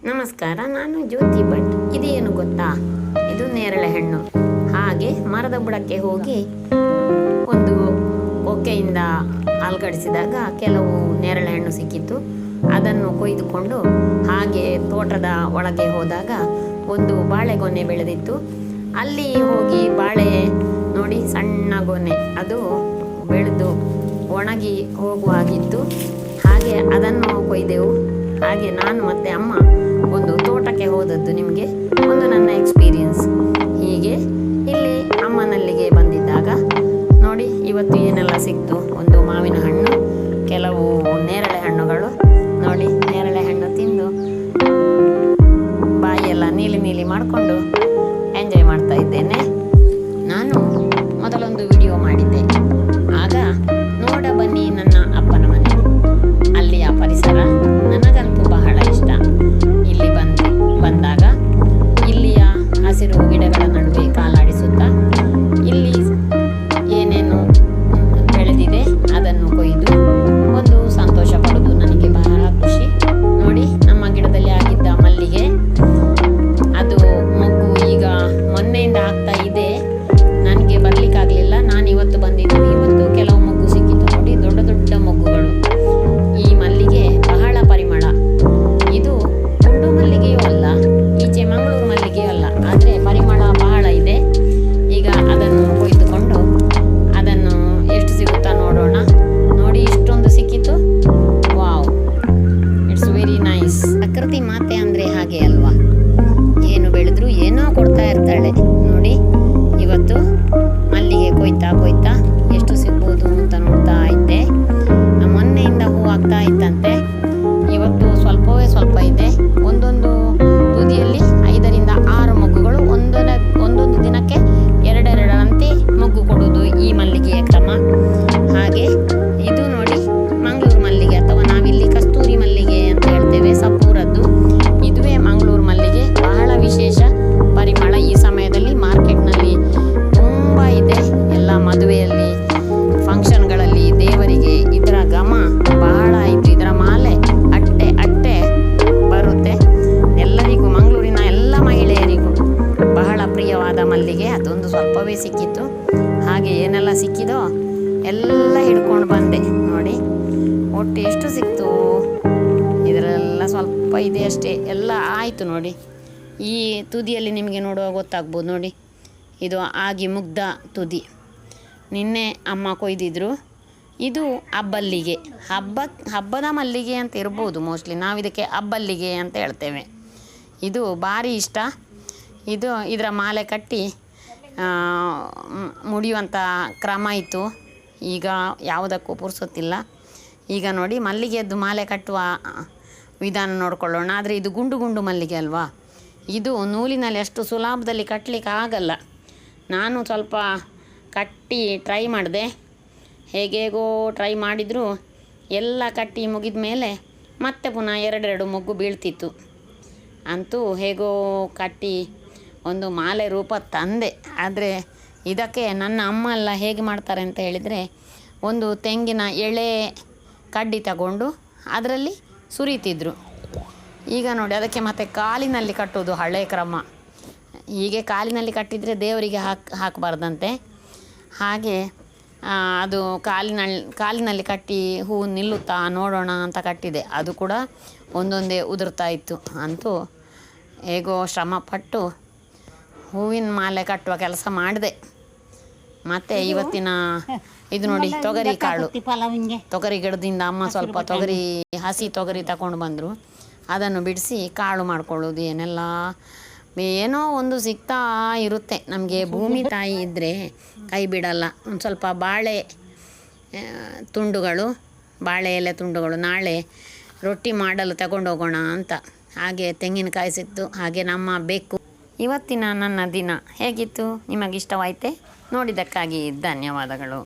ನಮಸ್ಕಾರ, ನಾನು ಜ್ಯೋತಿ ಭಟ್. ಇದೇನು ಗೊತ್ತಾ? ಇದು ನೇರಳೆ ಹಣ್ಣು. ಹಾಗೆ ಮರದ ಬುಡಕ್ಕೆ ಹೋಗಿ ಒಂದು ಕೊಕ್ಕೆಯಿಂದ ಅಲುಗಾಡಿಸಿದಾಗ ಕೆಲವು ನೇರಳೆ ಹಣ್ಣು ಸಿಕ್ಕಿತ್ತು. ಅದನ್ನು ಕೊಯ್ದುಕೊಂಡು ಹಾಗೆ ತೋಟದ ಒಳಗೆ ಹೋದಾಗ ಒಂದು ಬಾಳೆಗೊನೆ ಬೆಳೆದಿತ್ತು. ಅಲ್ಲಿ ಹೋಗಿ ಬಾಳೆ ನೋಡಿ, ಸಣ್ಣ ಗೊನೆ ಅದು ಬೆಳೆದು ಒಣಗಿ ಹೋಗುವಾಗಿತ್ತು. ಹಾಗೆ ಅದನ್ನು ಕೊಯ್ದೆವು. ಹಾಗೆ ನಾನು ಮತ್ತು ಅಮ್ಮ ಒಂದು ತೋಟಕ್ಕೆ ಹೋದದ್ದು ನಿಮಗೆ ಒಂದು ನನ್ನ ಎಕ್ಸ್ಪೀರಿಯನ್ಸ್. ಹೀಗೆ ಇಲ್ಲಿ ಅಮ್ಮನಲ್ಲಿಗೆ ಬಂದಿದ್ದಾಗ ನೋಡಿ ಇವತ್ತು ಏನೆಲ್ಲ ಸಿಕ್ತು. ಒಂದು ಮಾವಿನ ಹಣ್ಣು, ಕೆಲವು ನೇರಳೆ ಹಣ್ಣುಗಳು. ನೋಡಿ, ನೇರಳೆ ಹಣ್ಣು ತಿಂದು ಬಾಯಿಯೆಲ್ಲ ನೀಲಿ ನೀಲಿ ಮಾಡಿಕೊಂಡು ಎಂಜಾಯ್ ಮಾಡ್ತಾ ಇದ್ದೇನೆ. ನಾನು ಮೊದಲೊಂದು ವಿಡಿಯೋ ಮಾಡಿದ್ದೆ. ಆಗ ನೋಡ ಬನ್ನಿ ನನ್ನ ಅಪ್ಪನ ಮನೆ, ಅಲ್ಲಿಯ ಪರಿಸರ ನನಗಂತೂ ಬಹಳ ಇಷ್ಟ. ಇಲ್ಲಿ ಬಂದಾಗ ಇಲ್ಲಿಯ ಹಸಿರು ಗಿಡಗಳ ನಡುವೆ ಕಾಲಾಡಿಸುತ್ತಾ ಇಲ್ಲಿ ಏನೇನು ಬೆಳೆದಿದೆ ಅದನ್ನು ಕೊಯ್ದು ಒಂದು ಸಂತೋಷ ಪಡೋದು ನನಗೆ ಬಹಳ ಖುಷಿ. ನೋಡಿ, ನಮ್ಮ ಗಿಡದಲ್ಲಿ ಆಗಿದ್ದ ಮಲ್ಲಿಗೆ ಅದು ಮೊಗ್ಗು ಈಗ ಮೊನ್ನೆಯಿಂದ ಆಗ್ತಾ ಇದೆ. ನನಗೆ ಬರ್ಲಿಕ್ಕಾಗಲಿಲ್ಲ, ನಾನು ಇವತ್ತು ಬಂದಿದ್ದು. ಇವತ್ತು ಕೆಲವು ಮೊಗ್ಗು ಸಿಕ್ಕಿತು ನೋಡಿ, ದೊಡ್ಡ ದೊಡ್ಡ ಮೊಗ್ಗುಗಳು. ಈ ಮಲ್ಲಿಗೆ ಬಹಳ ಪರಿಮಳ. ಇದು ಗುಂಡು ಮಲ್ಲಿಗೆಯೂ ಅಲ್ಲ, ಈಚೆ ಮಂಗಳೂರು ಮಲ್ಲಿಗೆಯೂ ಅಲ್ಲ, ಆದರೆ ಪರಿಮಳ ಬಹಳ ಇದೆ. ಈಗ ಅದನ್ನು ಕೊಯ್ದುಕೊಂಡು ಅದನ್ನು ಎಷ್ಟು ಸಿಗುತ್ತಾ ನೋಡೋಣ. ನೋಡಿ, ಇಷ್ಟೊಂದು ಸಿಕ್ಕಿತು. Wow, it's very nice. ಪ್ರಕೃತಿ ಮಾತೆ ಅಂದರೆ ಹಾಗೆ ಅಲ್ವಾ, ಏನು ಬೆಳೆದ್ರು ಏನೋ ಕೊಡ್ತಾ ಇರ್ತಾಳೆ. ನೋಡಿ, ಇವತ್ತು ಮಲ್ಲಿಗೆ ಕೊಯ್ತಾ ಎಷ್ಟು ಸಿಗ್ಬೋದು ಅಂತ ನೋಡ್ತಾ ಇದ್ದೆ. ಮೊನ್ನೆಯಿಂದ ಹೂ ಆಗ್ತಾ ಇತ್ತಂತೆ. ಇವತ್ತು ಸ್ವಲ್ಪವೇ ಸ್ವಲ್ಪ ಇದೆ. ಒಂದೊಂದು ತುದಿಯಲ್ಲಿ 5ರಿಂದ 6 ಮೊಗ್ಗುಗಳು, ಒಂದೊಂದು ದಿನಕ್ಕೆ 2 ಮೊಗ್ಗು ಕೊಡುವುದು ಈ ಮಲ್ಲಿಗೆಯ ಕ್ರಮ. ಹಾಗೆ ಇದು ನೋಡಿ ಮಂಗಳೂರು ಮಲ್ಲಿಗೆ, ಅಥವಾ ನಾವಿಲ್ಲಿ ಕಸ್ತೂರಿ ಮಲ್ಲಿಗೆ ಅಂತ ಹೇಳ್ತೇವೆ, ಸಪೂರದ್ದು. ಇದುವೇ ಮಂಗಳೂರು ಮಲ್ಲಿಗೆ, ಬಹಳ ವಿಶೇಷ ಪರಿಮಳ. ಈ ಸಮಯದಲ್ಲಿ ಮಾರ್ಕೆಟ್ನಲ್ಲಿ ತುಂಬ ಇದೆ. ಎಲ್ಲ ಮದುವೆಯಲ್ಲಿ, ಫಂಕ್ಷನ್ಗಳಲ್ಲಿ, ದೇವರಿಗೆ ಇದರ ಘಮ ಬಹಳ ಆಯಿತು. ಇದರ ಮಾಲೆ ಅಟ್ಟೆ ಬರುತ್ತೆ ಎಲ್ಲರಿಗೂ, ಮಂಗಳೂರಿನ ಎಲ್ಲ ಮಹಿಳೆಯರಿಗೂ ಬಹಳ ಪ್ರಿಯವಾದ ಮಲ್ಲಿಗೆ. ಅದೊಂದು ಸ್ವಲ್ಪವೇ ಸಿಕ್ಕಿತ್ತು. ಹಾಗೆ ಏನೆಲ್ಲ ಸಿಕ್ಕಿದೋ ಎಲ್ಲ ಹಿಡ್ಕೊಂಡು ಬಂದೆ. ನೋಡಿ, ಒಟ್ಟು ಎಷ್ಟು ಸಿಕ್ತು. ಇದರೆಲ್ಲ ಸ್ವಲ್ಪ ಇದೆ ಅಷ್ಟೇ, ಎಲ್ಲ ಆಯಿತು. ನೋಡಿ, ಈ ತುದಿಯಲ್ಲಿ ನಿಮಗೆ ನೋಡುವಾಗ ಗೊತ್ತಾಗ್ಬೋದು. ನೋಡಿ, ಇದು ಆಗಿ ಮುಗ್ದ ತುದಿ. ನಿನ್ನೆ ಅಮ್ಮ ಕೊಯ್ದಿದ್ರು. ಇದು ಅಬ್ಬಲ್ಲಿಗೆ, ಹಬ್ಬದ ಮಲ್ಲಿಗೆ ಅಂತ ಇರ್ಬೋದು ಮೋಸ್ಟ್ಲಿ. ನಾವಿದಕ್ಕೆ ಅಬ್ಬಲ್ಲಿಗೆ ಅಂತ ಹೇಳ್ತೇವೆ. ಇದು ಭಾರಿ ಇಷ್ಟ. ಇದರ ಮಾಲೆ ಕಟ್ಟಿ ಮುಡಿಯುವಂಥ ಕ್ರಮ ಇತ್ತು. ಈಗ ಯಾವುದಕ್ಕೂ ಪುರ್ಸೊತ್ತಿಲ್ಲ. ಈಗ ನೋಡಿ, ಮಲ್ಲಿಗೆಯದ್ದು ಮಾಲೆ ಕಟ್ಟುವ ವಿಧಾನ ನೋಡಿಕೊಳ್ಳೋಣ. ಆದರೆ ಇದು ಗುಂಡು ಮಲ್ಲಿಗೆ ಅಲ್ವಾ, ಇದು ನೂಲಿನಲ್ಲಿ ಅಷ್ಟು ಸುಲಭದಲ್ಲಿ ಕಟ್ಟಲಿಕ್ಕೆ ಆಗಲ್ಲ. ನಾನು ಸ್ವಲ್ಪ ಕಟ್ಟಿ ಟ್ರೈ ಮಾಡಿದೆ. ಹೇಗೇಗೋ ಟ್ರೈ ಮಾಡಿದರೂ ಎಲ್ಲ ಕಟ್ಟಿ ಮುಗಿದ ಮೇಲೆ ಮತ್ತೆ ಪುನಃ 2 ಮೊಗ್ಗು ಬೀಳ್ತಿತ್ತು. ಅಂತೂ ಹೇಗೋ ಕಟ್ಟಿ ಒಂದು ಮಾಲೆ ರೂಪ ತಂದೆ. ಆದರೆ ಇದಕ್ಕೆ ನನ್ನ ಅಮ್ಮ ಎಲ್ಲ ಹೇಗೆ ಮಾಡ್ತಾರೆ ಅಂತ ಹೇಳಿದರೆ, ಒಂದು ತೆಂಗಿನ ಎಳೆ ಕಡ್ಡಿ ತಗೊಂಡು ಅದರಲ್ಲಿ ಸುರಿತಿದ್ರು. ಈಗ ನೋಡಿ, ಅದಕ್ಕೆ ಮತ್ತೆ ಕಾಲಿನಲ್ಲಿ ಕಟ್ಟೋದು ಹಳೆ ಕ್ರಮ. ಹೀಗೆ ಕಾಲಿನಲ್ಲಿ ಕಟ್ಟಿದರೆ ದೇವರಿಗೆ ಹಾಕಬಾರ್ದಂತೆ. ಹಾಗೆ ಅದು ಕಾಲಿನಲ್ಲಿ ಕಟ್ಟಿ ಹೂ ನಿಲ್ಲುತ್ತಾ ನೋಡೋಣ ಅಂತ ಕಟ್ಟಿದೆ. ಅದು ಕೂಡ ಒಂದೊಂದೇ ಉದುರ್ತಾ ಇತ್ತು. ಅಂತೂ ಹೇಗೋ ಶ್ರಮಪಟ್ಟು ಹೂವಿನ ಮಾಲೆ ಕಟ್ಟುವ ಕೆಲಸ ಮಾಡಿದೆ. ಮತ್ತು ಇವತ್ತಿನ ಇದು ನೋಡಿ, ತೊಗರಿ ಕಾಳು. ತೊಗರಿ ಗಿಡದಿಂದ ಅಮ್ಮ ಸ್ವಲ್ಪ ಹಸಿ ತೊಗರಿ ತಗೊಂಡು ಬಂದರು. ಅದನ್ನು ಬಿಡಿಸಿ ಕಾಳು ಮಾಡ್ಕೊಳ್ಳೋದು. ಏನೋ ಒಂದು ಸಿಗ್ತಾ ಇರುತ್ತೆ ನಮಗೆ. ಭೂಮಿ ತಾಯಿ ಇದ್ದರೆ ಕೈ ಬಿಡಲ್ಲ. ಒಂದು ಸ್ವಲ್ಪ ಬಾಳೆ ಎಲೆ ತುಂಡುಗಳು ನಾಳೆ ರೊಟ್ಟಿ ಮಾಡಲು ತಗೊಂಡೋಗೋಣ ಅಂತ. ಹಾಗೆ ತೆಂಗಿನಕಾಯಿ ಸಿಕ್ತು. ಹಾಗೆ ನಮ್ಮ ಬೇಕು. ಇವತ್ತಿನ ನನ್ನ ದಿನ ಹೇಗಿತ್ತು? ನಿಮಗಿಷ್ಟವಾಯಿತೆ? ನೋಡಿದ್ದಕ್ಕಾಗಿ ಧನ್ಯವಾದಗಳು.